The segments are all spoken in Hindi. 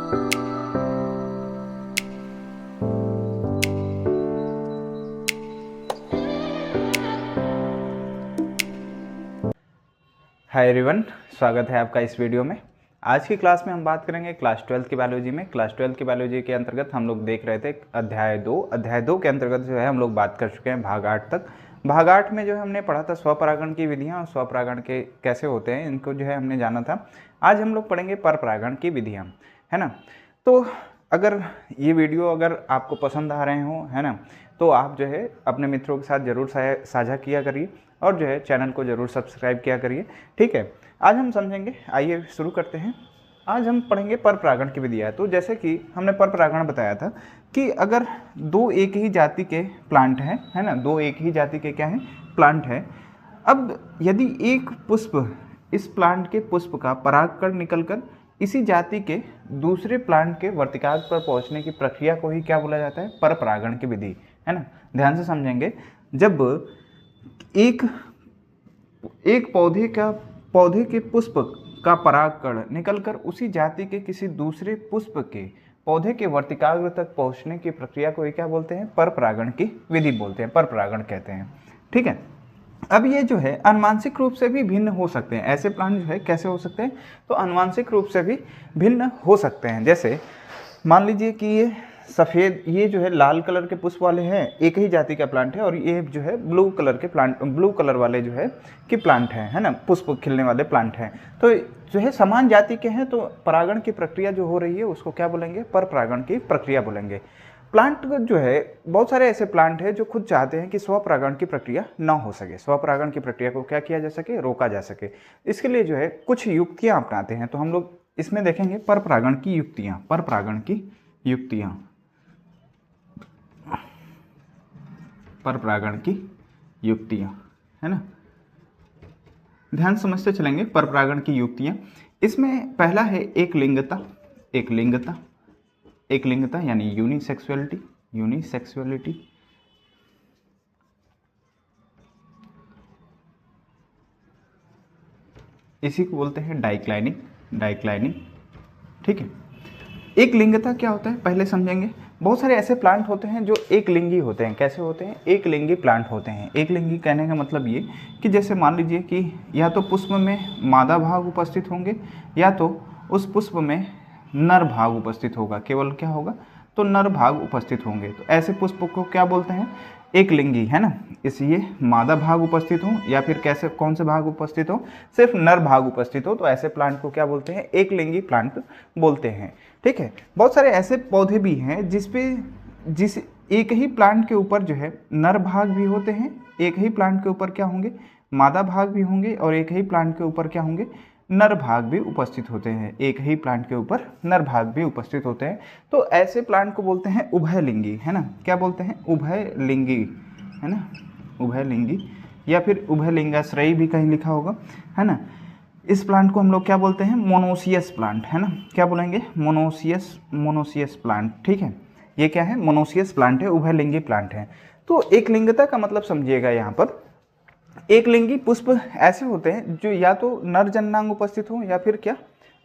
हाय एवरीवन, स्वागत है आपका इस वीडियो में। आज की क्लास में हम बात करेंगे क्लास 12 की बायोलॉजी में। क्लास 12 की बायोलॉजी के अंतर्गत हम लोग देख रहे थे अध्याय 2 के अंतर्गत जो है हम लोग बात कर चुके हैं भाग 8 तक। भाग 8 में जो है हमने पढ़ा था स्वपरागण की विधियां और स्वपरागण के कैसे होते हैं, इनको जो है हमने जाना था। आज हम लोग पढ़ेंगे परपरागण की विधियाँ, है ना। तो अगर ये वीडियो अगर आपको पसंद आ रहे हो, है ना, तो आप जो है अपने मित्रों के साथ ज़रूर साझा किया करिए और जो है चैनल को ज़रूर सब्सक्राइब किया करिए, ठीक है। आज हम समझेंगे, आइए शुरू करते हैं। आज हम पढ़ेंगे परपरागण की विधियाँ। तो जैसे कि हमने परपरागण बताया था कि अगर दो एक ही जाति के प्लांट हैं, है ना, दो एक ही जाति के क्या हैं, प्लांट हैं। अब यदि एक पुष्प, इस प्लांट के पुष्प का परागकण निकलकर इसी जाति के दूसरे प्लांट के वर्तिकाग्र पर पहुंचने की प्रक्रिया को ही क्या बोला जाता है, परपरागण की विधि, है ना। ध्यान से समझेंगे। जब एक पौधे के पुष्प का परागकण निकलकर उसी जाति के किसी दूसरे पुष्प के पौधे के वर्तिकाग्र तक पहुंचने की प्रक्रिया को क्या बोलते हैं, परपरागण की विधि बोलते हैं, परपरागण कहते हैं, ठीक है। अब ये जो है आनुवांशिक रूप से भी भिन्न हो सकते हैं। ऐसे प्लांट जो है कैसे हो सकते हैं, तो आनुवांशिक रूप से भी भिन्न हो सकते हैं। जैसे मान लीजिए कि ये सफ़ेद, ये जो है लाल कलर के पुष्प वाले हैं, एक ही जाति का प्लांट है, और ये जो है ब्लू कलर के प्लांट, ब्लू कलर वाले जो है कि प्लांट हैं, है ना, पुष्प खिलने वाले प्लांट हैं। तो जो है समान जाति के हैं, तो परागण की प्रक्रिया जो हो रही है उसको क्या बोलेंगे, परपरागण की प्रक्रिया बोलेंगे। प्लांट जो है, बहुत सारे ऐसे प्लांट हैं जो खुद चाहते हैं कि स्वपरागण की प्रक्रिया ना हो सके, स्वपरागण की प्रक्रिया को क्या किया जा सके, रोका जा सके। इसके लिए जो है कुछ युक्तियाँ अपनाते हैं। तो हम लोग इसमें देखेंगे परपरागण की युक्तियाँ, परपरागण की युक्तियाँ, परपरागण की युक्तियाँ, है ना। ध्यान समझते चलेंगे परपरागण की युक्तियाँ। इसमें पहला है एक लिंगता, एक लिंगता, एक लिंगता यानी यूनिसेक्सुअलिटी, यूनिसेक्सुअलिटी। इसी को बोलते हैं डाइक्लाइनिंग, डाइक्लाइनिंग, ठीक है। एक लिंगता क्या होता है पहले समझेंगे। बहुत सारे ऐसे प्लांट होते हैं जो एक लिंगी होते हैं। कैसे होते हैं, एक लिंगी प्लांट होते हैं। एक लिंगी कहने का मतलब ये कि जैसे मान लीजिए कि या तो पुष्प में मादा भाग उपस्थित होंगे या तो उस पुष्प में नर भाग उपस्थित होगा, केवल क्या होगा, तो नर भाग उपस्थित होंगे। तो ऐसे पुष्प को क्या बोलते हैं, एक लिंगी, है ना। इसलिए मादा भाग उपस्थित हो या फिर कैसे, कौन से भाग उपस्थित हो, सिर्फ नर भाग उपस्थित हो, तो ऐसे प्लांट को क्या बोलते हैं, एक लिंगी प्लांट बोलते हैं, ठीक है। बहुत सारे ऐसे पौधे भी हैं जिस एक ही प्लांट के ऊपर जो है नर भाग भी होते हैं, एक ही प्लांट के ऊपर क्या होंगे, मादा भाग भी होंगे, और एक ही प्लांट के ऊपर क्या होंगे, नर भाग भी उपस्थित होते हैं। एक ही प्लांट के ऊपर नर भाग भी उपस्थित होते हैं। तो ऐसे प्लांट को बोलते हैं उभयलिंगी, है ना। क्या बोलते हैं, उभयलिंगी, है ना, उभयलिंगी, या फिर उभयलिंगाश्रयी भी कहीं लिखा होगा, है ना। इस प्लांट को हम लोग क्या बोलते हैं, मोनोसियस प्लांट, है ना। क्या बोलेंगे, मोनोसियस, मोनोसियस प्लांट, ठीक है। ये क्या है, मोनोसियस प्लांट है, उभयलिंगी प्लांट है। तो एक लिंगता का मतलब समझिएगा यहाँ पर, एक लिंगी पुष्प ऐसे होते हैं जो या तो नर जननांग उपस्थित हो या फिर क्या,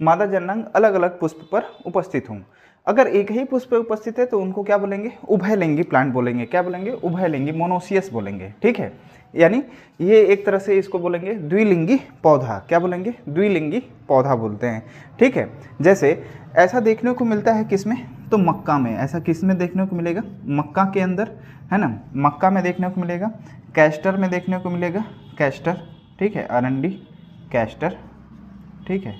मादा जननांग अलग अलग पुष्प पर उपस्थित हों। अगर एक ही पुष्प पर उपस्थित है तो उनको क्या बोलेंगे, उभयलिंगी प्लांट बोलेंगे। क्या बोलेंगे, उभयलिंगी, मोनोसियस बोलेंगे, ठीक है। यानी ये एक तरह से इसको बोलेंगे द्विलिंगी पौधा। क्या बोलेंगे, द्विलिंगी पौधा बोलते हैं, ठीक है। जैसे ऐसा देखने को मिलता है किसमें, तो मक्का में। ऐसा किसमें देखने को मिलेगा, मक्का के अंदर, है ना, मक्का में देखने को मिलेगा, कैस्टर में देखने को मिलेगा, कैस्टर, ठीक है, अरंडी, कैस्टर, ठीक है।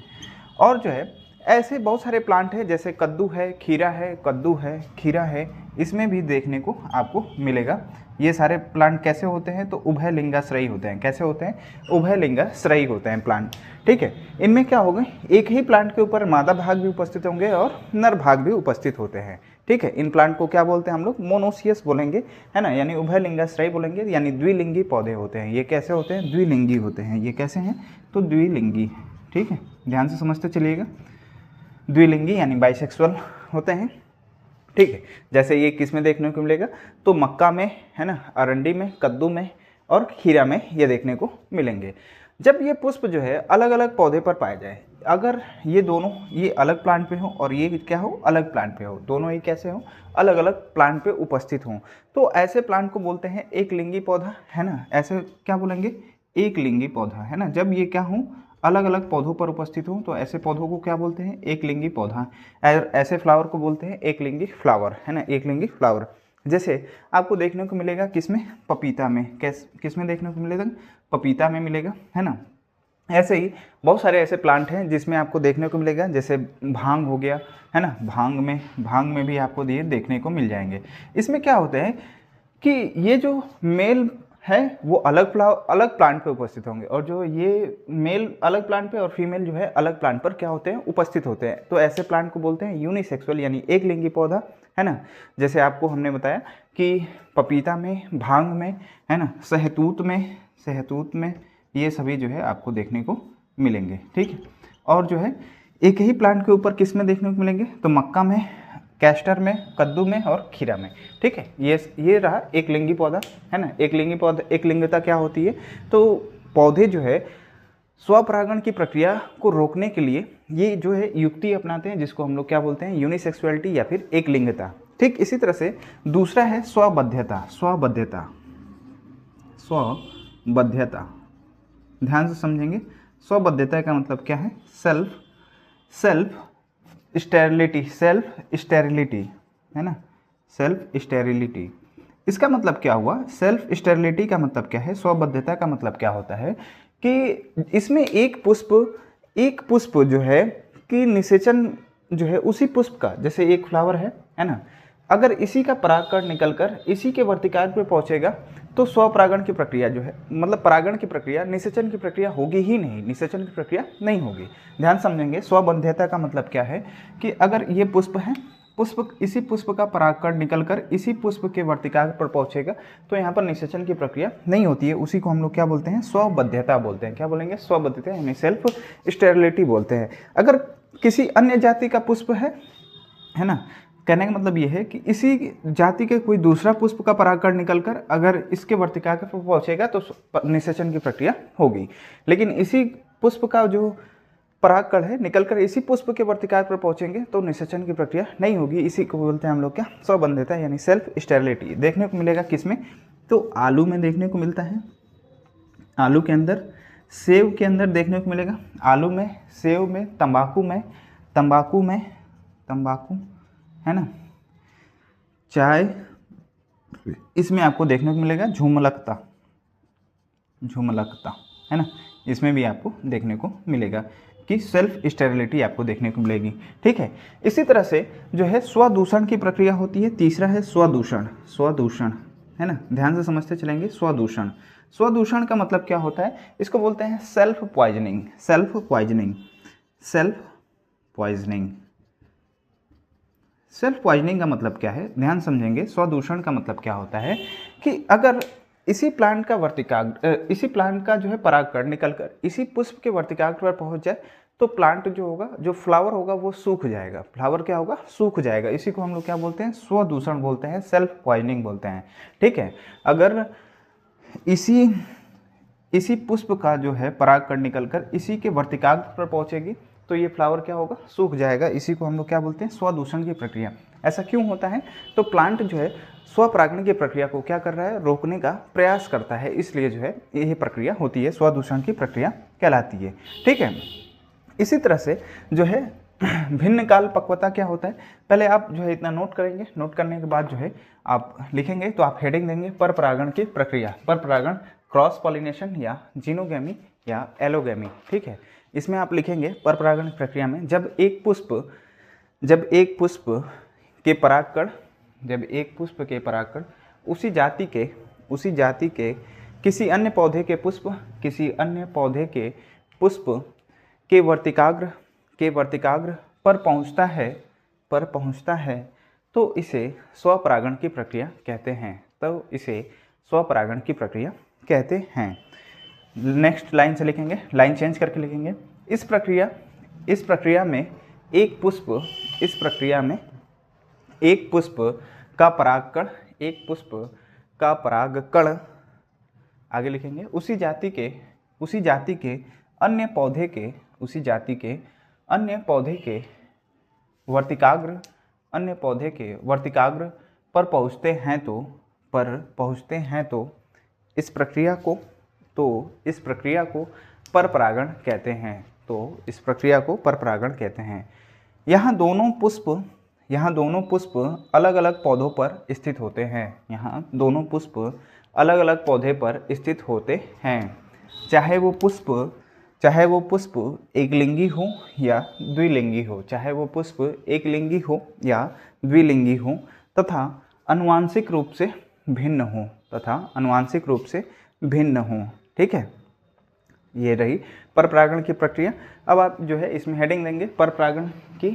और जो है ऐसे बहुत सारे प्लांट हैं, जैसे कद्दू है, खीरा है, कद्दू है, खीरा है, इसमें भी देखने को आपको मिलेगा। ये सारे प्लांट कैसे होते हैं, तो उभयलिंगाश्रयी होते हैं। कैसे होते हैं, उभयलिंगाश्रयी होते हैं प्लांट, ठीक है। इनमें क्या होगा, एक ही प्लांट के ऊपर मादा भाग भी उपस्थित होंगे और नर भाग भी उपस्थित होते हैं, ठीक है। इन प्लांट को क्या बोलते हैं हम लोग, मोनोसियस बोलेंगे, है ना, यानी उभयलिंगाश्रयी बोलेंगे, यानी द्विलिंगी पौधे होते हैं। ये कैसे होते हैं, द्विलिंगी होते हैं। ये कैसे हैं, तो द्विलिंगी, ठीक है। ध्यान से समझते चलिएगा, द्विलिंगी यानी बाइसेक्सुअल होते हैं, ठीक है। जैसे ये किस में देखने को मिलेगा, तो मक्का में, है ना, अरंडी में, कद्दू में और खीरा में ये देखने को मिलेंगे। जब ये पुष्प जो है अलग अलग पौधे पर पाए जाए, अगर ये दोनों, ये अलग प्लांट पे हो और ये क्या हो, अलग प्लांट पे हो, दोनों ही कैसे हो, अलग अलग प्लांट पे उपस्थित हों, तो ऐसे प्लांट को बोलते हैं एक लिंगी पौधा, है ना। ऐसे क्या बोलेंगे, एक लिंगी पौधा, है ना। जब ये क्या हो, अलग अलग पौधों पर उपस्थित हों, तो ऐसे पौधों को क्या बोलते हैं, एक लिंगी पौधा। ऐसे फ्लावर को बोलते हैं एक लिंगी फ्लावर, है ना, एक लिंगी फ्लावर। जैसे आपको देखने को मिलेगा किसमें, पपीता में, किसमें देखने को मिलेगा, पपीता में मिलेगा, है ना। ऐसे ही बहुत सारे ऐसे प्लांट हैं जिसमें आपको देखने को मिलेगा, जैसे भांग हो गया, है ना। भांग में भी आपको ये देखने को मिल जाएंगे। इसमें क्या होता है कि ये जो मेल है वो अलग प्लांट पे उपस्थित होंगे, और जो ये मेल अलग प्लांट पे और फीमेल जो है अलग प्लांट पर क्या होते हैं, उपस्थित होते हैं। तो ऐसे प्लांट को बोलते हैं यूनिसेक्सुअल, यानी एक लिंगी पौधा, है ना। जैसे आपको हमने बताया कि पपीता में, भांग में, है ना, शहतूत में ये सभी जो है आपको देखने को मिलेंगे, ठीक है। और जो है एक ही प्लांट के ऊपर किस में देखने को मिलेंगे, तो मक्का में, कैस्टर में, कद्दू में और खीरा में, ठीक है। ये रहा एक लिंगी पौधा, है ना। एक लिंगी पौधा, एक लिंगता क्या होती है, तो पौधे जो है स्वपरागण की प्रक्रिया को रोकने के लिए ये जो है युक्ति अपनाते हैं, जिसको हम लोग क्या बोलते हैं, यूनिसेक्सुअलिटी या फिर एक लिंगता। ठीक इसी तरह से दूसरा है स्वबद्धता। स्वबद्धता ध्यान से समझेंगे। स्वबद्धता का मतलब क्या है, सेल्फ स्टेरिलिटी, है ना, सेल्फ स्टेरिलिटी। इसका मतलब क्या हुआ, सेल्फ स्टेरिलिटी का मतलब क्या है, स्वबद्धता का मतलब क्या होता है कि इसमें एक पुष्प जो है कि निषेचन जो है उसी पुष्प का, जैसे एक फ्लावर है ना, अगर इसी का परागकण निकलकर इसी के वर्तिकाग्र पे पहुंचेगा तो स्वपरागण की प्रक्रिया जो है, मतलब परागण की प्रक्रिया, निषेचन की प्रक्रिया होगी ही नहीं, निषेचन की प्रक्रिया नहीं होगी। ध्यान समझेंगे। स्वबद्धता का मतलब क्या है कि अगर ये पुष्प है, इसी पुष्प का परागकण निकलकर इसी पुष्प के वर्तिकाग्र पर पहुंचेगा तो यहाँ पर निषेचन की प्रक्रिया नहीं होती है। उसी को हम लोग क्या बोलते हैं, स्वबद्धता बोलते हैं। क्या बोलेंगे, स्वबद्धता, यानी सेल्फ स्टेरिलिटी बोलते हैं। अगर किसी अन्य जाति का पुष्प है ना, कहने का मतलब ये है कि इसी जाति के कोई दूसरा पुष्प का परागकण निकलकर अगर इसके वर्तिकाग्र पर पहुंचेगा तो निषेचन की प्रक्रिया होगी, लेकिन इसी पुष्प का जो परागकण है निकलकर इसी पुष्प के वर्तिकाग्र पर पहुंचेंगे तो निषेचन की प्रक्रिया नहीं होगी। इसी को बोलते हैं हम लोग क्या, स्वबद्धता, यानी सेल्फ स्टेरिलिटी। देखने को मिलेगा किसमें, तो आलू में देखने को मिलता है, आलू के अंदर, सेब के अंदर देखने को मिलेगा, आलू में, सेब में, तंबाकू है ना, चाय, इसमें आपको देखने को मिलेगा झुमलकता, है ना, इसमें भी आपको देखने को मिलेगा कि सेल्फ स्टेरिलिटी आपको देखने को मिलेगी। ठीक है। इसी तरह से जो है स्वदूषण की प्रक्रिया होती है। तीसरा है स्वदूषण, है ना, ध्यान से समझते चलेंगे। स्वदूषण का मतलब क्या होता है, इसको बोलते हैं सेल्फ पॉइजनिंग का मतलब क्या है, ध्यान समझेंगे। स्वदूषण का मतलब क्या होता है कि अगर इसी प्लांट का जो है परागकण निकलकर इसी पुष्प के वर्तिकाग्र पर पहुंच जाए तो प्लांट जो होगा, जो फ्लावर होगा वो सूख जाएगा। फ्लावर क्या होगा, सूख जाएगा। इसी को हम लोग क्या बोलते हैं, स्वदूषण बोलते हैं, सेल्फ पॉइजनिंग बोलते हैं। ठीक है। अगर इसी पुष्प का जो है परागकण निकलकर इसी के वर्तिकाग्र पर पहुंचेगी तो ये फ्लावर क्या होगा, सूख जाएगा। इसी को हम लोग क्या बोलते हैं, स्वदूषण की प्रक्रिया। ऐसा क्यों होता है, तो प्लांट जो है स्वपरागण की प्रक्रिया को क्या कर रहा है, रोकने का प्रयास करता है, इसलिए जो है यही प्रक्रिया होती है, स्वदूषण की प्रक्रिया कहलाती है। ठीक है। इसी तरह से जो है भिन्न काल पक्वता क्या होता है, पहले आप जो है इतना नोट करेंगे। नोट करने के बाद जो है आप लिखेंगे तो आप हेडिंग देंगे पर परागण की प्रक्रिया, पर परागण, क्रॉस पॉलिनेशन या जीनोगैमी या एलोगैमी। ठीक है। इसमें आप लिखेंगे पर परागण प्रक्रिया में जब एक पुष्प के परागकण उसी जाति के किसी अन्य पौधे के पुष्प के वर्तिकाग्र पर पहुंचता है तो इसे स्वपरागण की प्रक्रिया कहते हैं। नेक्स्ट लाइन से लिखेंगे, लाइन चेंज करके लिखेंगे। इस प्रक्रिया में एक पुष्प का परागकण आगे लिखेंगे उसी जाति के अन्य अन्य पौधे के वर्तिकाग्र पर पहुँचते हैं तो इस प्रक्रिया को परपरागण कहते हैं। यहाँ दोनों पुष्प अलग अलग पौधों पर स्थित होते हैं। चाहे वो पुष्प एक लिंगी हो या द्विलिंगी हो तथा आनुवांशिक रूप से भिन्न हो। ठीक है, ये रही परपरागण की प्रक्रिया। अब आप जो है इसमें हेडिंग देंगे परपरागण की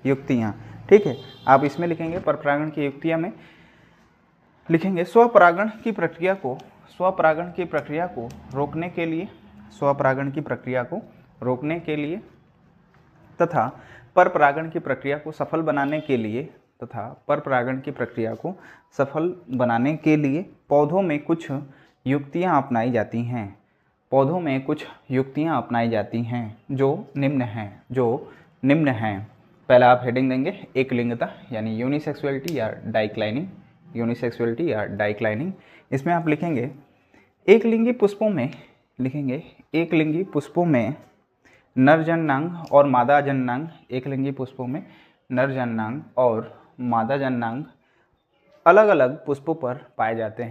युक्तियाँ। ठीक है, आप इसमें लिखेंगे परपरागण की युक्तियाँ में लिखेंगे स्वपरागण की प्रक्रिया को रोकने के लिए तथा परपरागण की प्रक्रिया को सफल बनाने के लिए पौधों में कुछ युक्तियाँ अपनाई जाती हैं जो निम्न हैं। पहला आप हेडिंग देंगे एक लिंगता यानी यूनिसेक्सुअलिटी या डाइक्लाइनिंग। इसमें आप लिखेंगे एक लिंगी पुष्पों में नरजननांग और मादाजननांग, अलग अलग पुष्पों पर पाए जाते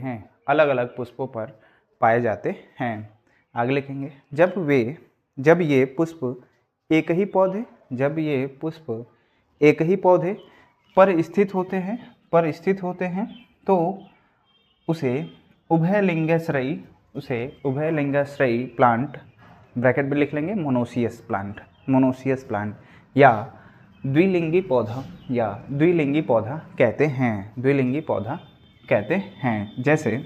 हैं। आगे लिखेंगे जब ये पुष्प एक ही पौधे पर स्थित होते हैं तो उसे उभयलिंगाश्रयी प्लांट, ब्रैकेट में लिख लेंगे मोनोसियस प्लांट या द्विलिंगी पौधा कहते हैं। जैसे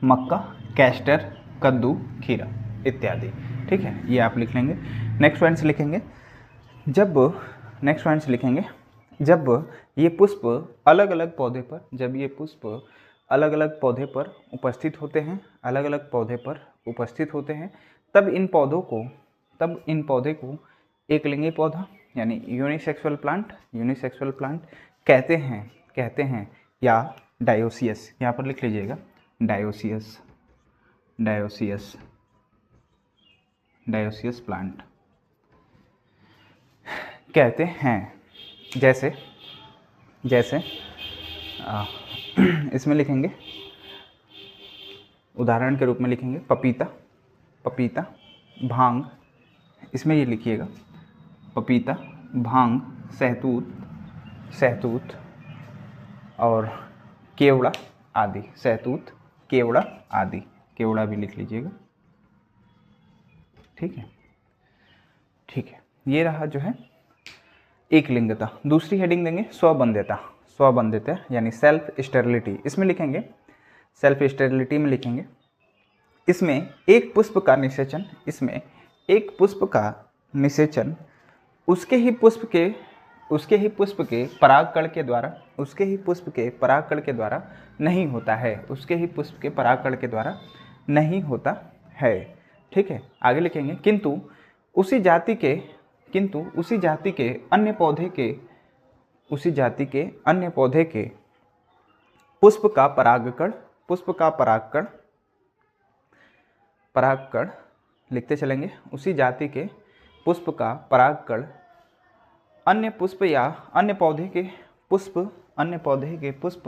मक्का, कैस्टर, कद्दू, खीरा इत्यादि। ठीक है, ये आप लिख लेंगे। नेक्स्ट पॉइंट्स लिखेंगे जब ये पुष्प अलग अलग पौधे पर उपस्थित होते हैं तब इन पौधे को एक लिंगी पौधा यानी यूनिसेक्सुअल प्लांट कहते हैं या डायोसियस, यहाँ पर लिख लीजिएगा डायोसियस प्लांट कहते हैं। जैसे इसमें लिखेंगे उदाहरण के रूप में लिखेंगे पपीता, भांग, इसमें ये लिखिएगा पपीता, भांग, सहतूत और केवड़ा आदि। केवड़ा भी लिख लीजिएगा। ठीक है, ये रहा जो है एक लिंगता। दूसरी हेडिंग देंगे स्वबंधिता यानी सेल्फ स्टेरिलिटी। इसमें लिखेंगे सेल्फ स्टेरिलिटी में लिखेंगे इसमें एक पुष्प का निषेचन उसके ही पुष्प के परागकण के द्वारा नहीं होता है। ठीक है, आगे लिखेंगे किंतु उसी जाति के अन्य पौधे के पुष्प का परागकण लिखते चलेंगे। उसी जाति के पुष्प का परागकण अन्य पौधे के पुष्प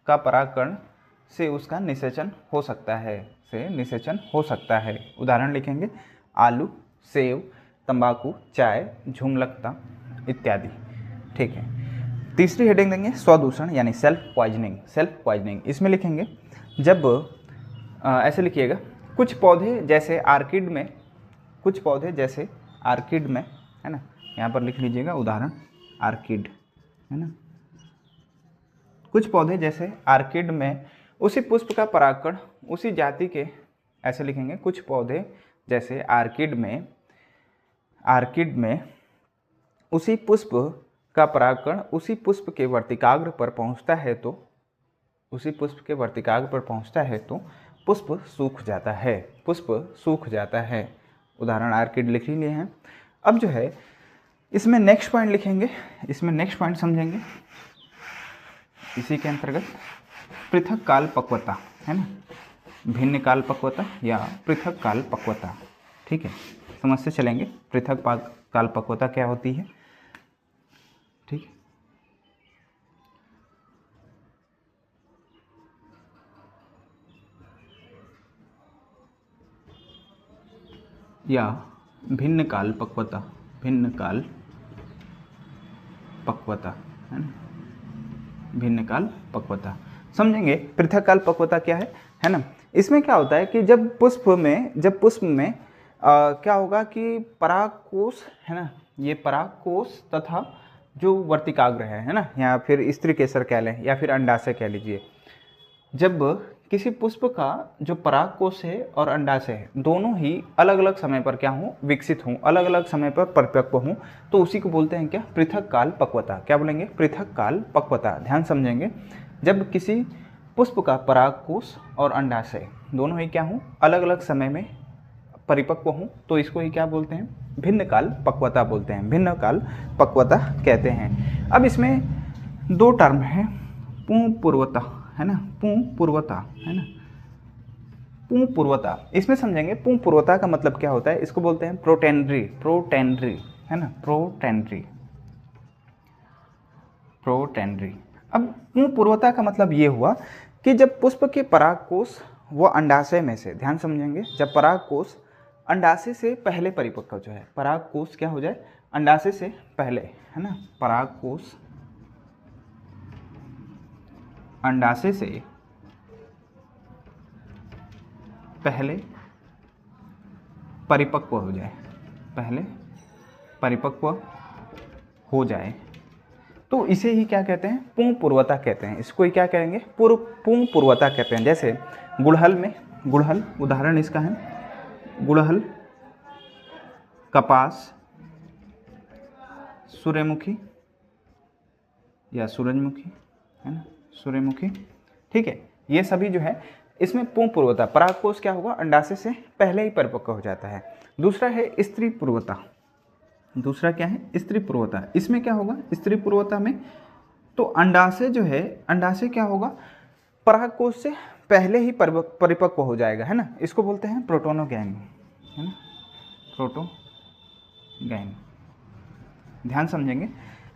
का परागकण से उसका निषेचन हो सकता है। उदाहरण लिखेंगे आलू, सेब, तंबाकू, चाय, झुमलकता इत्यादि। ठीक है, तीसरी हेडिंग देंगे स्वदूषण यानी सेल्फ पॉइजनिंग। इसमें लिखेंगे जब ऐसे लिखिएगा कुछ पौधे जैसे आर्किड में है ना, यहाँ पर लिख लीजिएगा उदाहरण आर्किड है ना। कुछ पौधे जैसे आर्किड में उसी पुष्प का परागकण उसी जाति के, ऐसे लिखेंगे कुछ पौधे जैसे आर्किड में उसी पुष्प का परागकण उसी पुष्प के वर्तिकाग्र पर पहुंचता है तो पुष्प सूख जाता है। उदाहरण आर्किड लिख ही लिए हैं। अब जो है इसमें नेक्स्ट पॉइंट लिखेंगे, इसमें नेक्स्ट पॉइंट समझेंगे इसी के अंतर्गत पृथक काल पक्वता, है ना, भिन्न काल पक्वता या पृथक काल पक्वता। ठीक है, समझते चलेंगे पृथक काल पक्वता क्या होती है। ठीक है, या भिन्न काल पक्वता, भिन्न काल पक्वता, है ना, भिन्न काल पक्वता समझेंगे। पृथक काल पक्वता क्या है ना। इसमें क्या होता है कि जब पुष्प में क्या होगा कि परागकोश, है ना, ये परागकोश तथा जो वर्तिकाग्र है ना, या फिर स्त्री केसर कह लें या फिर अंडाशय कह लीजिए, जब किसी पुष्प का जो परागकोश है और अंडाशय है दोनों ही अलग अलग समय पर क्या हों, विकसित हों, अलग अलग समय पर परिपक्व हों, तो उसी को बोलते हैं क्या, पृथक काल पक्वता। क्या बोलेंगे, पृथक काल पक्वता। ध्यान समझेंगे, जब किसी पुष्प का परागकोश और अंडाशय दोनों ही क्या हों, अलग अलग समय में परिपक्व हों, तो इसको ही क्या बोलते हैं, भिन्न काल पक्वता बोलते हैं, भिन्न काल पक्वता कहते हैं। अब इसमें दो टर्म है, पुंपूर्वता, है ना, पुंपूर्वता, है ना, पुंपूर्वता। इसमें समझेंगे पुंपूर्वता का मतलब क्या होता है, इसको बोलते हैं प्रोटेंड्री, प्रोटेंड्री, है ना, प्रोटेंड्री, प्रोटेंड्री। अब पुंपूर्वता का मतलब ये हुआ कि जब पुष्प के परागकोश व अंडाशय में से, ध्यान समझेंगे, जब परागकोश अंडाशय से पहले परिपक्व जो है, परागकोश क्या हो जाए, अंडाशय से पहले, है ना, परागकोश अंडाशय से पहले परिपक्व हो जाए, पहले परिपक्व हो जाए, तो इसे ही क्या कहते हैं, पुंपूर्वता कहते हैं। इसको ही क्या कहेंगे, पुंपूर्वता कहते हैं। जैसे गुड़हल में, गुड़हल उदाहरण इसका है, गुड़हल, कपास, सूर्यमुखी या सूरजमुखी, है ना, सूर्यमुखी। ठीक है, ये सभी जो है इसमें पुंपूर्वता, परागकोश क्या होगा, अंडाशय से पहले ही परिपक्व हो जाता है। दूसरा है स्त्री पूर्वता, दूसरा क्या है, स्त्री पूर्वता। इसमें क्या होगा, स्त्री पूर्वता में तो अंडाशय जो है, अंडाशय क्या होगा, परागकोश से पहले ही परिपक्व हो जाएगा, है ना, इसको बोलते हैं प्रोटोनोगैनी, है ना, प्रोटोगैनी। ध्यान समझेंगे,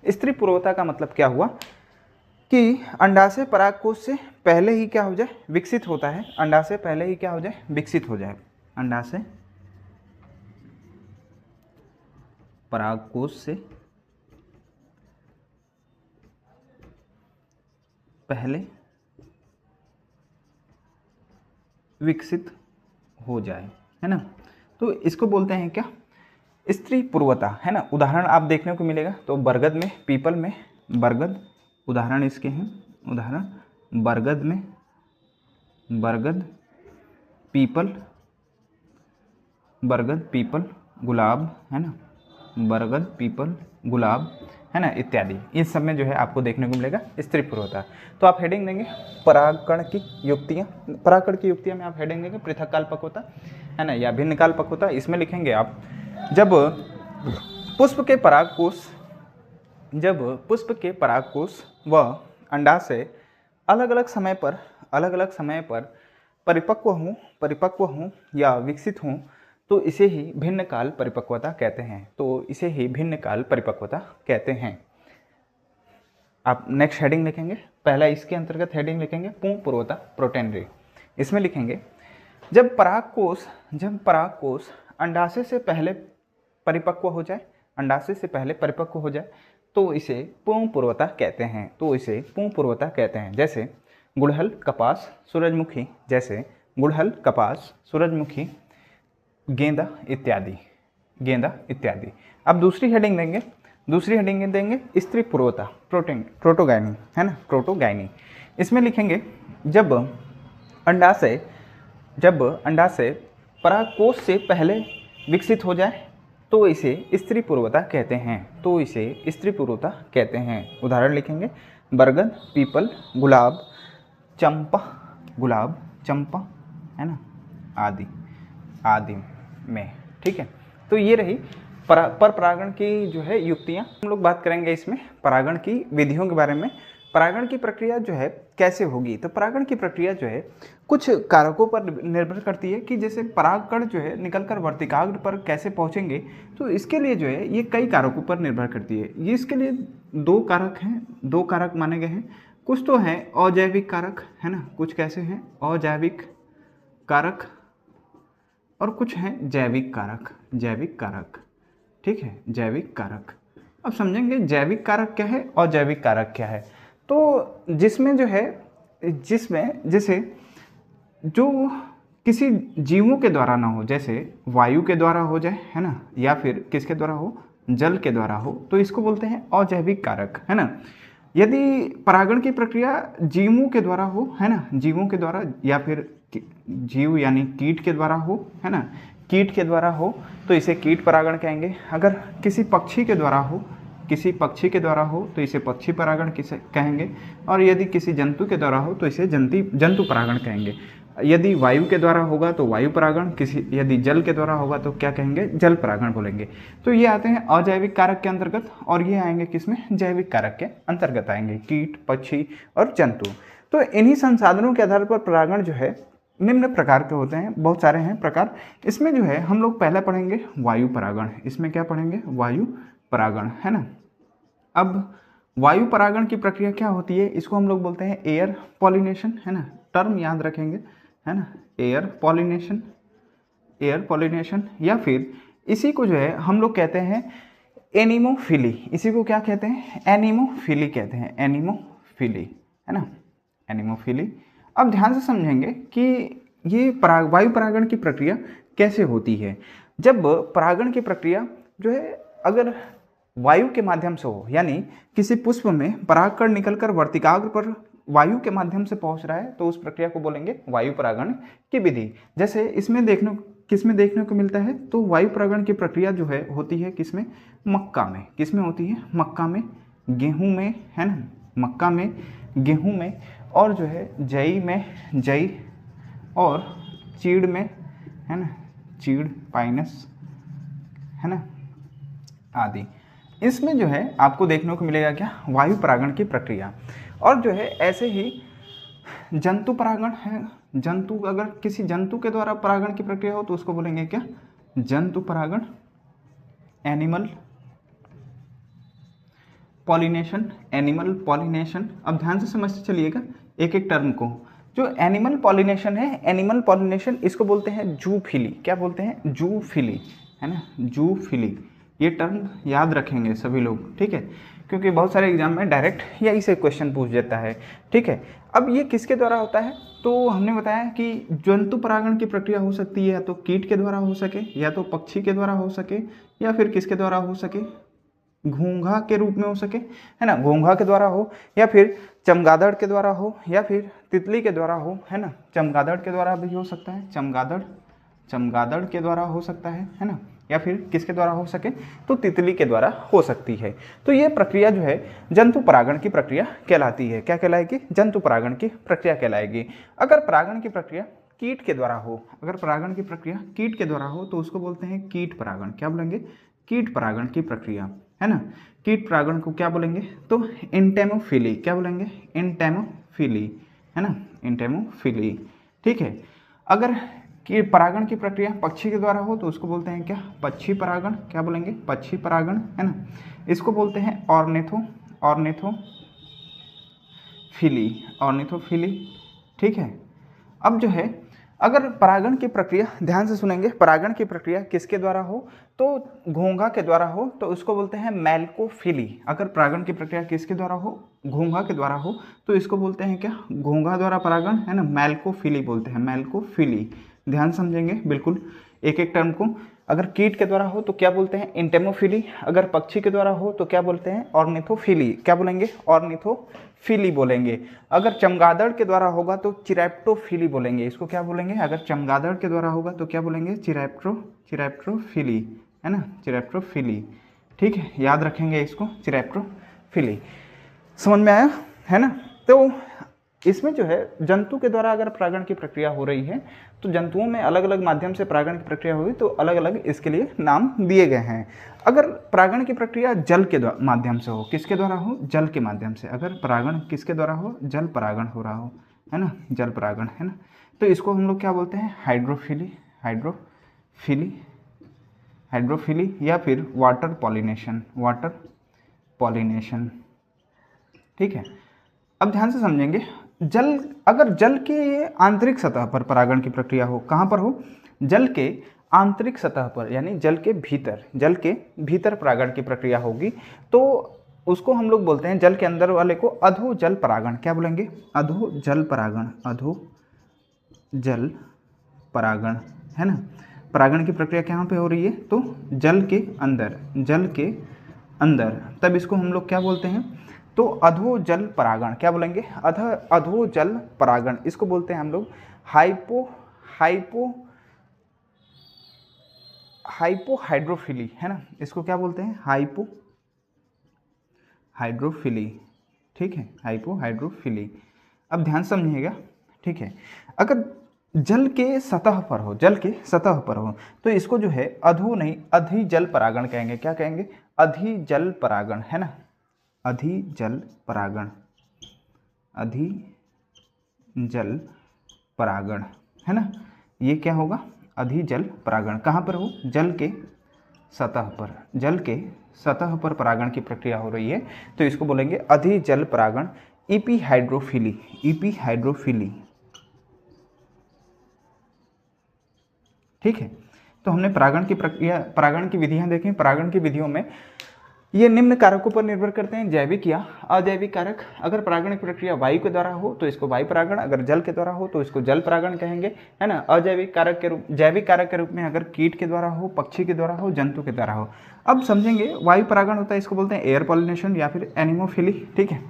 स्त्री पूर्वता का मतलब क्या हुआ कि अंडाशय परागकोश से पहले ही क्या हो जाए, विकसित होता है, अंडाशय पहले ही क्या हो जाए, विकसित हो जाए, अंडाशय परागकोश से पहले विकसित हो जाए, है ना, तो इसको बोलते हैं क्या, स्त्री पूर्वता, है ना। उदाहरण आप देखने को मिलेगा तो बरगद में, पीपल में, बरगद उदाहरण इसके हैं, उदाहरण बरगद में, बरगद, पीपल, बरगद, पीपल, गुलाब, है ना, बरगद, पीपल, गुलाब, है ना, इत्यादि। इस सब में जो है आपको देखने को मिलेगा स्त्री पूर्वता। तो आप हेडिंग देंगे परागकण की युक्तियाँ, परागकण की युक्तियाँ में आप हेडिंग देंगे पृथक काल पक्वता, है ना, या भिन्न काल पक्वता। इसमें लिखेंगे आप, जब पुष्प के परागकोश, जब पुष्प के परागकोश व अंडाशय अलग अलग समय पर परिपक्व हों या विकसित हों, तो इसे ही भिन्न काल परिपक्वता कहते हैं, तो इसे ही भिन्न काल परिपक्वता कहते हैं। आप नेक्स्ट हेडिंग लिखेंगे, पहला इसके अंतर्गत हेडिंग लिखेंगे पुंपूर्वता, प्रोटेंड्री। इसमें लिखेंगे जब परागकोश अंडाशय से पहले परिपक्व हो जाए, अंडाशय से पहले परिपक्व हो जाए, तो इसे पुंपूर्वता कहते हैं, तो इसे पुंपूर्वता कहते हैं। जैसे गुड़हल, कपास, सूरजमुखी, जैसे गुड़हल, कपास, सूरजमुखी, गेंदा इत्यादि, गेंदा इत्यादि। अब दूसरी हेडिंग देंगे स्त्री पूर्वता, प्रोटोगैनी, है ना, प्रोटोगैनी। इसमें लिखेंगे जब अंडाशय परागकोश से पहले विकसित हो जाए, तो इसे स्त्री पूर्वता कहते हैं, तो इसे स्त्री पूर्वता कहते हैं। उदाहरण लिखेंगे बरगद, पीपल, गुलाब, चंपा, है ना, आदि में। ठीक है, तो ये रही पर परागण की जो है युक्तियाँ। हम लोग बात करेंगे इसमें परागण की विधियों के बारे में। परागण की प्रक्रिया जो है कैसे होगी, तो परागण की प्रक्रिया जो है कुछ कारकों पर निर्भर करती है कि जैसे परागकण जो है निकलकर वर्तिकाग्र पर कैसे पहुंचेंगे, तो इसके लिए जो है ये कई कारकों पर निर्भर करती है। ये इसके लिए दो कारक हैं, दो कारक माने गए हैं। कुछ तो हैं अजैविक कारक, है ना, कुछ कैसे हैं अजैविक कारक, और कुछ हैं जैविक कारक, जैविक कारक, ठीक है, जैविक कारक। अब समझेंगे जैविक कारक क्या है और जैविक कारक क्या है। तो जिसमें जो है, जिसमें जैसे जो किसी जीवों के द्वारा ना हो, जैसे वायु के द्वारा हो जाए, है ना, या फिर किसके द्वारा हो, जल के द्वारा हो, तो इसको बोलते हैं अजैविक कारक, है ना। यदि परागण की प्रक्रिया जीवों के द्वारा हो, है ना, जीवों के द्वारा, या फिर जीव यानी कीट के द्वारा हो, है ना, कीट के द्वारा हो तो इसे कीट परागण कहेंगे। अगर किसी पक्षी के द्वारा हो, किसी पक्षी के द्वारा हो तो इसे पक्षी परागण किसे कहेंगे। और यदि किसी जंतु के द्वारा हो तो इसे जंतु परागण कहेंगे। यदि वायु के द्वारा होगा तो वायु परागण, किसी यदि जल के द्वारा होगा तो क्या कहेंगे, जल परागण बोलेंगे। तो ये आते हैं अजैविक कारक के अंतर्गत, और ये आएंगे किसमें, जैविक कारक के अंतर्गत आएंगे, कीट, पक्षी और जंतु। तो इन्हीं संसाधनों के आधार पर परागण जो है निम्न प्रकार के होते हैं, बहुत सारे हैं प्रकार। इसमें जो है हम लोग पहले पढ़ेंगे वायु परागण। इसमें क्या पढ़ेंगे, वायु परागण, है ना। अब वायु परागण की प्रक्रिया क्या होती है, इसको हम लोग बोलते हैं एयर पॉलिनेशन, है ना, टर्म याद रखेंगे, है ना, एयर पॉलिनेशन, एयर पॉलिनेशन, या फिर इसी को जो है हम लोग कहते हैं एनिमोफिली। इसी को क्या कहते हैं, एनिमोफिली कहते हैं, एनिमोफिली, है ना, एनिमोफिली। अब ध्यान से समझेंगे कि ये वायु परागण की प्रक्रिया कैसे होती है। जब परागण की प्रक्रिया जो है अगर वायु के माध्यम से हो, यानी किसी पुष्प में परागकण निकलकर वर्तिकाग्र पर वायु के माध्यम से पहुंच रहा है, तो उस प्रक्रिया को बोलेंगे वायु परागण की विधि। जैसे इसमें किसमें देखने को मिलता है, तो वायु परागण की प्रक्रिया जो है होती है किसमें, मक्का में। किसमें होती है, मक्का में, गेहूं में, है ना, मक्का में, गेहूं में, और जो है जई में, जई, और चीड़ में, है ना, चीड़, पाइनस, है ना, आदि। इसमें जो है आपको देखने को मिलेगा क्या, वायु परागण की प्रक्रिया। और जो है ऐसे ही जंतु परागण है। जंतु, अगर किसी जंतु के द्वारा परागण की प्रक्रिया हो तो उसको बोलेंगे क्या, जंतु परागण, एनिमल पॉलिनेशन, एनिमल पॉलिनेशन। अब ध्यान से समझते चलिएगा एक एक टर्म को। जो एनिमल पॉलिनेशन है, एनिमल पॉलिनेशन, इसको बोलते हैं जूफिली। क्या बोलते हैं, जूफिली, है ना, जूफिली। ये टर्म याद रखेंगे सभी लोग, ठीक है, क्योंकि बहुत सारे एग्जाम में डायरेक्ट यही से क्वेश्चन पूछ देता है, ठीक है। अब ये किसके द्वारा होता है, तो हमने बताया कि जंतु परागण की प्रक्रिया हो सकती है या तो कीट के द्वारा हो सके, या तो पक्षी के द्वारा हो सके, या फिर किसके द्वारा हो सके, घोंघा के रूप में हो सके, है ना, घोंघा के द्वारा हो, या फिर चमगादड़ के द्वारा हो, या फिर तितली के द्वारा हो, है ना, चमगादड़ के द्वारा भी हो सकता है, चमगादड़ के द्वारा हो सकता है ना, या फिर किसके द्वारा हो सके, तो तितली के द्वारा हो सकती है। तो ये प्रक्रिया जो है जंतु परागण की प्रक्रिया कहलाती है। क्या कहलाएगी, जंतु परागण की प्रक्रिया कहलाएगी। अगर परागण की प्रक्रिया कीट के द्वारा हो, अगर परागण की प्रक्रिया कीट के द्वारा हो तो उसको बोलते हैं कीट परागण। क्या बोलेंगे, कीट परागण की प्रक्रिया, है ना। कीट परागण को क्या बोलेंगे, तो एंटेमोफिली। क्या बोलेंगे, एंटेमोफिली, है ना, एंटेमोफिली, ठीक है। अगर कि परागण की प्रक्रिया पक्षी के द्वारा हो तो उसको बोलते हैं क्या, पक्षी परागण। क्या बोलेंगे, पक्षी परागण, है ना। इसको बोलते हैं ऑर्निथोफिली, ठीक है। अब जो है अगर परागण की प्रक्रिया, ध्यान से सुनेंगे, परागण की प्रक्रिया किसके द्वारा हो, तो घोंघा के द्वारा हो तो उसको बोलते हैं मैल्कोफिली। अगर परागण की प्रक्रिया किसके द्वारा हो, घोंघा के द्वारा हो तो इसको बोलते हैं क्या, घोंघा द्वारा परागण, है ना, मैल्कोफिली बोलते हैं, मैल्कोफिली। ध्यान समझेंगे बिल्कुल एक एक टर्म को। अगर कीट के द्वारा हो तो क्या बोलते हैं, एंटेमोफिली। अगर पक्षी के द्वारा हो तो क्या बोलते हैं, ऑर्निथोफिली। क्या बोलेंगे, ऑर्निथोफिली बोलेंगे। अगर चमगादड़ के द्वारा होगा तो चिरैप्टोफिली बोलेंगे। इसको क्या बोलेंगे, अगर चमगादड़ के द्वारा होगा तो क्या बोलेंगे, चिरैप्टोफिली, है ना, चिरैप्टोफिली, ठीक है, याद रखेंगे इसको, चिरैप्टोफिली। समझ में आया, है ना। तो इसमें जो है जंतु के द्वारा अगर परागण की प्रक्रिया हो रही है तो जंतुओं में अलग अलग माध्यम से परागण की प्रक्रिया हुई तो अलग अलग इसके लिए नाम दिए गए हैं। अगर परागण की प्रक्रिया जल के माध्यम से हो, किसके द्वारा हो, जल के माध्यम से, अगर परागण किसके द्वारा हो, जल परागण हो रहा हो, है ना, जल परागण, है ना, तो इसको हम लोग क्या बोलते हैं, हाइड्रोफिली, हाइड्रोफिली, हाइड्रोफिली या फिर वाटर पॉलिनेशन, वाटर पॉलिनेशन। ठीक है, अब ध्यान से समझेंगे, जल, अगर जल के आंतरिक सतह पर परागण की प्रक्रिया हो, कहाँ पर हो, जल के आंतरिक सतह पर, यानी जल के भीतर परागण की प्रक्रिया होगी तो उसको हम लोग बोलते हैं, जल के अंदर वाले को अधोजल परागण, क्या बोलेंगे, अधोजल परागण, अधोजल परागण, है ना। परागण की प्रक्रिया कहाँ पे हो रही है, तो जल के अंदर, तब इसको हम लोग क्या बोलते हैं, तो अधोजल परागण, क्या बोलेंगे, अधोजल परागण, इसको बोलते हैं हम लोग हाइपोहाइड्रोफिली, है ना, इसको क्या बोलते हैं, हाइड्रोफिली। ठीक है, हाइपोहाइड्रोफिली। अब ध्यान समझिएगा, ठीक है, अगर जल के सतह पर हो, तो इसको जो है अधो नहीं अधिजल परागण कहेंगे, क्या कहेंगे, अधिजल परागण, है ना, अधिजल परागण, अधिजल परागण, है ना, ये क्या होगा, अधिजल परागण, कहाँ पर हो, जल के सतह पर परागण की प्रक्रिया हो रही है तो इसको बोलेंगे अधिजल परागण, इपीहाइड्रोफिली। ठीक है, तो हमने परागण की प्रक्रिया, परागण की विधियां देखी। परागण की विधियों में ये निम्न कारकों पर निर्भर करते हैं, जैविक या अजैविक कारक। अगर परागण की प्रक्रिया वायु के द्वारा हो तो इसको वायु परागण, अगर जल के द्वारा हो तो इसको जल परागण कहेंगे, है ना। अजैविक कारक के रूप, जैविक कारक के रूप में अगर कीट के द्वारा हो, पक्षी के द्वारा हो, जंतु के द्वारा हो। अब समझेंगे, वायु परागण होता है, इसको बोलते हैं एयर पॉलिनेशन या फिर एनिमोफिली। ठीक है,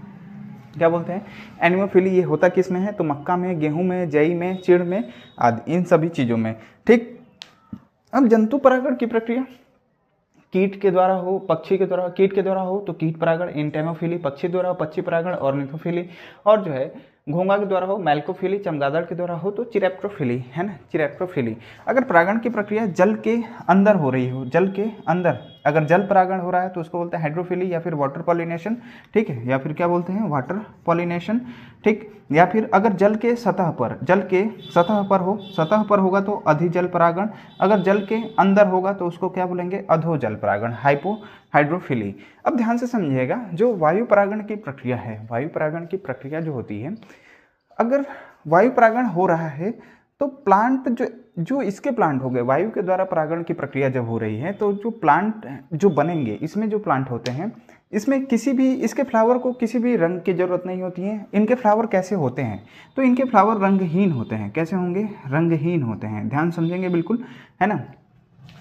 क्या बोलते हैं, एनिमोफिली। ये होता किस में है, तो मक्का में, गेहूं में, जई में, चिड़ में आदि, इन सभी चीज़ों में। ठीक, अब जंतु परागण की प्रक्रिया कीट के द्वारा हो, पक्षी के द्वारा, कीट के द्वारा हो तो कीट परागण, इंटेमोफिली, पक्षी द्वारा हो पक्षी परागण, ऑर्निथोफिली, और जो है घोंघा के द्वारा हो मैल्कोफिली, चमगादड़ के द्वारा हो तो चिरैप्टोफिली, है ना, चिरैप्टोफिली। अगर परागण की प्रक्रिया जल के अंदर हो रही हो, जल के अंदर अगर जल परागण हो रहा है तो उसको बोलते हैं हाइड्रोफिली या फिर वाटर पॉलिनेशन। ठीक है, या फिर क्या बोलते हैं, वाटर पॉलिनेशन। ठीक, या फिर अगर जल के सतह पर हो, सतह पर होगा तो अधिजल परागण, अगर जल के अंदर होगा तो उसको क्या बोलेंगे, अधोजल परागण, हाइड्रोफिली। अब ध्यान से समझिएगा, जो वायु परागण की प्रक्रिया है, वायु परागण की प्रक्रिया जो होती है, अगर वायु परागण हो रहा है तो प्लांट जो इसके प्लांट हो गए, वायु के द्वारा परागण की प्रक्रिया जब हो रही है तो जो प्लांट जो बनेंगे, इसमें जो प्लांट होते हैं, इसमें किसी भी, इसके फ्लावर को किसी भी रंग की जरूरत नहीं होती है। इनके फ्लावर कैसे होते हैं, तो इनके फ्लावर रंगहीन होते हैं। कैसे होंगे, रंगहीन होते हैं, ध्यान समझेंगे बिल्कुल, है ना।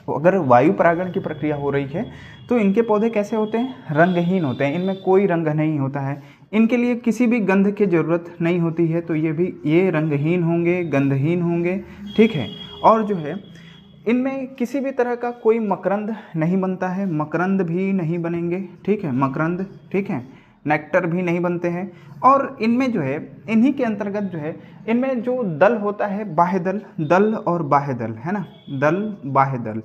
तो अगर वायु परागण की प्रक्रिया हो रही है तो इनके पौधे कैसे होते हैं, रंगहीन होते हैं, इनमें कोई रंग नहीं होता है, इनके लिए किसी भी गंध की जरूरत नहीं होती है, तो ये रंगहीन होंगे, गंधहीन होंगे। ठीक है, और जो है इनमें किसी भी तरह का कोई मकरंद नहीं बनता है, मकरंद भी नहीं बनेंगे। ठीक है, मकरंद, ठीक है, नेक्टर भी नहीं बनते हैं। और इनमें जो है, इन्हीं के अंतर्गत जो है, इनमें जो दल होता है, बाह्य दल, दल और बाह्य दल, है ना, दल बाह्य दल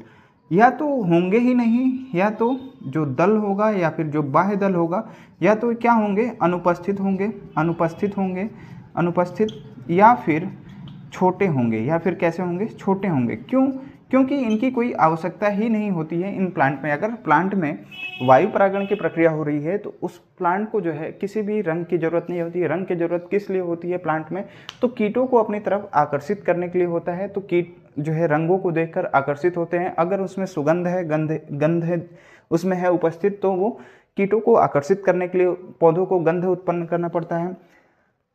या तो होंगे ही नहीं, या तो जो दल होगा या फिर जो बाह्य दल होगा, या तो क्या होंगे, अनुपस्थित या फिर छोटे होंगे, या फिर कैसे होंगे, छोटे होंगे। क्यों, क्योंकि इनकी कोई आवश्यकता ही नहीं होती है इन प्लांट में। अगर प्लांट में वायु परागण की प्रक्रिया हो रही है तो उस प्लांट को जो है किसी भी रंग की जरूरत नहीं होती है। रंग की जरूरत किस लिए होती है प्लांट में, तो कीटों को अपनी तरफ आकर्षित करने के लिए होता है। तो कीट जो है रंगों को देखकर आकर्षित होते हैं। अगर उसमें सुगंध है, गंध है उसमें है उपस्थित, तो वो कीटों को आकर्षित करने के लिए पौधों को गंध उत्पन्न करना पड़ता है।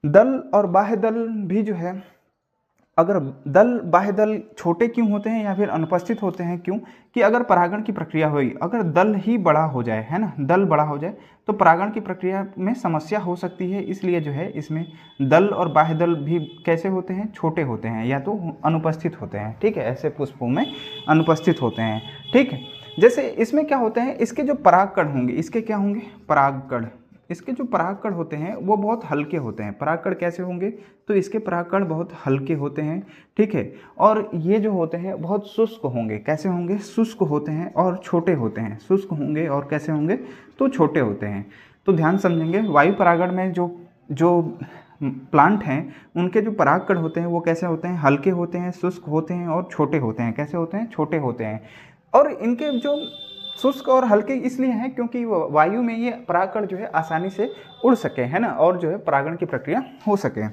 दल और बाह्य दल भी जो है, अगर दल बाह्य दल छोटे क्यों होते हैं या फिर अनुपस्थित होते हैं, क्यों कि अगर परागण की प्रक्रिया हुई, अगर दल ही बड़ा हो जाए, है ना, दल बड़ा हो जाए तो परागण की प्रक्रिया में समस्या हो सकती है। इसलिए जो है इसमें दल और बाह्य दल भी कैसे होते हैं, छोटे होते हैं या तो अनुपस्थित होते हैं। ठीक है, ऐसे पुष्पों में अनुपस्थित होते हैं। ठीक है, जैसे इसमें क्या होते हैं, इसके जो परागकण होंगे, इसके क्या होंगे, परागकण, इसके जो परागकण होते हैं वो बहुत हल्के होते हैं। परागकण कैसे होंगे, तो इसके परागकण बहुत हल्के होते हैं, ठीक है। और ये जो होते हैं बहुत शुष्क होंगे। कैसे होंगे, शुष्क होते हैं और छोटे होते हैं। शुष्क होंगे और कैसे होंगे, तो छोटे होते हैं। तो ध्यान समझेंगे, वायु परागण में जो जो प्लांट हैं उनके जो परागकण होते हैं वो कैसे होते हैं, हल्के होते हैं, शुष्क होते हैं और छोटे होते हैं। कैसे होते हैं, छोटे होते हैं। और इनके जो शुष्क और हल्के इसलिए हैं क्योंकि वायु में ये परागकण जो है आसानी से उड़ सके, है ना, और जो है परागण की प्रक्रिया हो सके,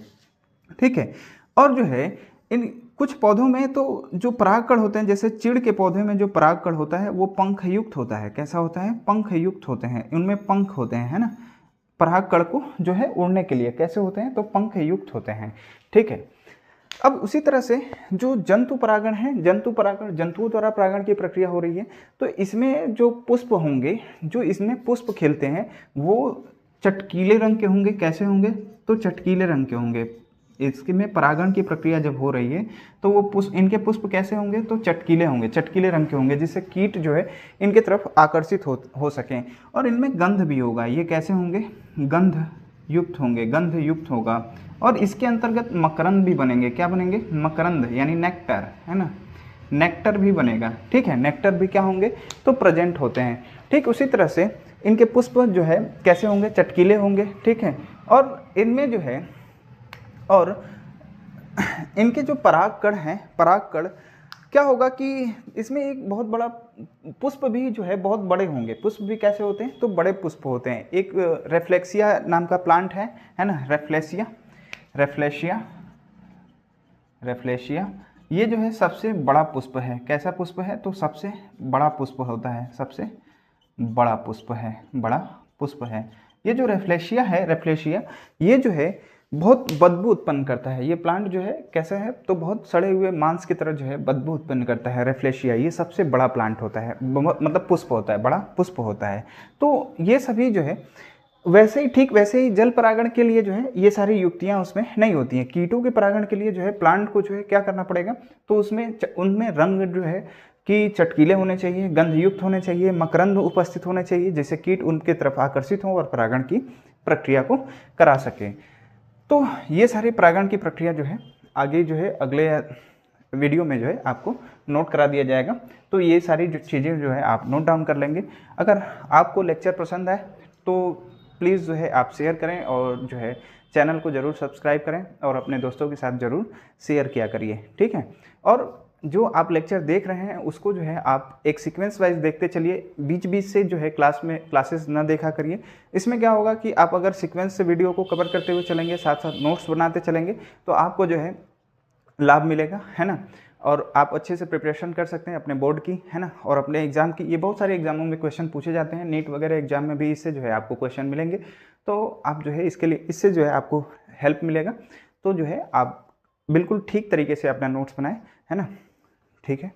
ठीक है। और जो है इन कुछ पौधों में तो जो परागकण होते हैं, जैसे चीड़ के पौधे में जो परागकण होता है वो पंख युक्त होता है। कैसा होता है, पंख युक्त होते हैं, उनमें पंख होते हैं, है ना, परागकण को जो है उड़ने के लिए। कैसे होते हैं, तो पंख युक्त होते हैं, ठीक है। अब उसी तरह से जो जंतु परागण है, जंतु परागण, जंतुओं द्वारा परागण की प्रक्रिया हो रही है, तो इसमें जो पुष्प होंगे, जो इसमें पुष्प खिलते हैं वो चटकीले रंग के होंगे। कैसे होंगे, तो चटकीले रंग के होंगे। इसमें परागण की प्रक्रिया जब हो रही है तो वो पुष्प, इनके पुष्प कैसे होंगे, तो चटकीले होंगे, चटकीले रंग के होंगे, जिससे कीट जो है इनके तरफ आकर्षित हो सकें। और इनमें गंध भी होगा। ये कैसे होंगे, गंध युक्त होंगे, गंध युक्त होगा। और इसके अंतर्गत मकरंद भी बनेंगे। क्या बनेंगे, मकरंद यानी नेक्टर, है ना, नेक्टर भी बनेगा, ठीक है। नेक्टर भी क्या होंगे, तो प्रेजेंट होते हैं, ठीक। उसी तरह से इनके पुष्प जो है कैसे होंगे, चटकीले होंगे, ठीक है। और इनमें जो है, और इनके जो परागकण हैं, परागकण क्या होगा कि इसमें एक बहुत बड़ा पुष्प भी जो है बहुत बड़े होंगे। पुष्प भी कैसे होते हैं, तो बड़े पुष्प होते हैं। एक रेफ्लेक्सिया नाम का प्लांट है ना, रेफ्लेसिया, रेफ्लेशिया, रेफ्लेशिया, ये जो है सबसे बड़ा पुष्प है। कैसा पुष्प है, तो सबसे बड़ा पुष्प होता है, सबसे बड़ा पुष्प है, बड़ा पुष्प है। ये जो रेफ्लेशिया है, रेफ्लेशिया, ये जो है बहुत बदबू उत्पन्न करता है। ये प्लांट जो है कैसा है, तो बहुत सड़े हुए मांस की तरह जो है बदबू उत्पन्न करता है। रेफ्लेशिया ये सबसे बड़ा प्लांट होता है, मतलब पुष्प होता है, बड़ा पुष्प होता है। तो ये सभी जो है वैसे ही, ठीक वैसे ही जल परागण के लिए जो है ये सारी युक्तियां उसमें नहीं होती हैं। कीटों के परागण के लिए जो है प्लांट को जो है क्या करना पड़ेगा, तो उसमें उनमें रंग जो है कि चटकीले होने चाहिए, गंध युक्त होने चाहिए, मकरंद उपस्थित होने चाहिए, जिससे कीट उनके तरफ आकर्षित हों और परागण की प्रक्रिया को करा सके। तो ये सारी परागण की प्रक्रिया जो है आगे जो है अगले वीडियो में जो है आपको नोट करा दिया जाएगा। तो ये सारी जो चीज़ें जो है आप नोट डाउन कर लेंगे। अगर आपको लेक्चर पसंद आए तो प्लीज़ जो है आप शेयर करें और जो है चैनल को ज़रूर सब्सक्राइब करें और अपने दोस्तों के साथ ज़रूर शेयर किया करिए, ठीक है। और जो आप लेक्चर देख रहे हैं उसको जो है आप एक सीक्वेंस वाइज देखते चलिए, बीच बीच से जो है क्लासेस न देखा करिए। इसमें क्या होगा कि आप अगर सीक्वेंस से वीडियो को कवर करते हुए चलेंगे, साथ साथ नोट्स बनाते चलेंगे, तो आपको जो है लाभ मिलेगा, है ना। और आप अच्छे से प्रिपरेशन कर सकते हैं अपने बोर्ड की, है ना, और अपने एग्जाम की। ये बहुत सारे एग्जामों में क्वेश्चन पूछे जाते हैं, नीट वगैरह एग्जाम में भी इससे जो है आपको क्वेश्चन मिलेंगे। तो आप जो है इसके लिए, इससे जो है आपको हेल्प मिलेगा। तो जो है आप बिल्कुल ठीक तरीके से अपना नोट्स बनाएं, है ना, ठीक है।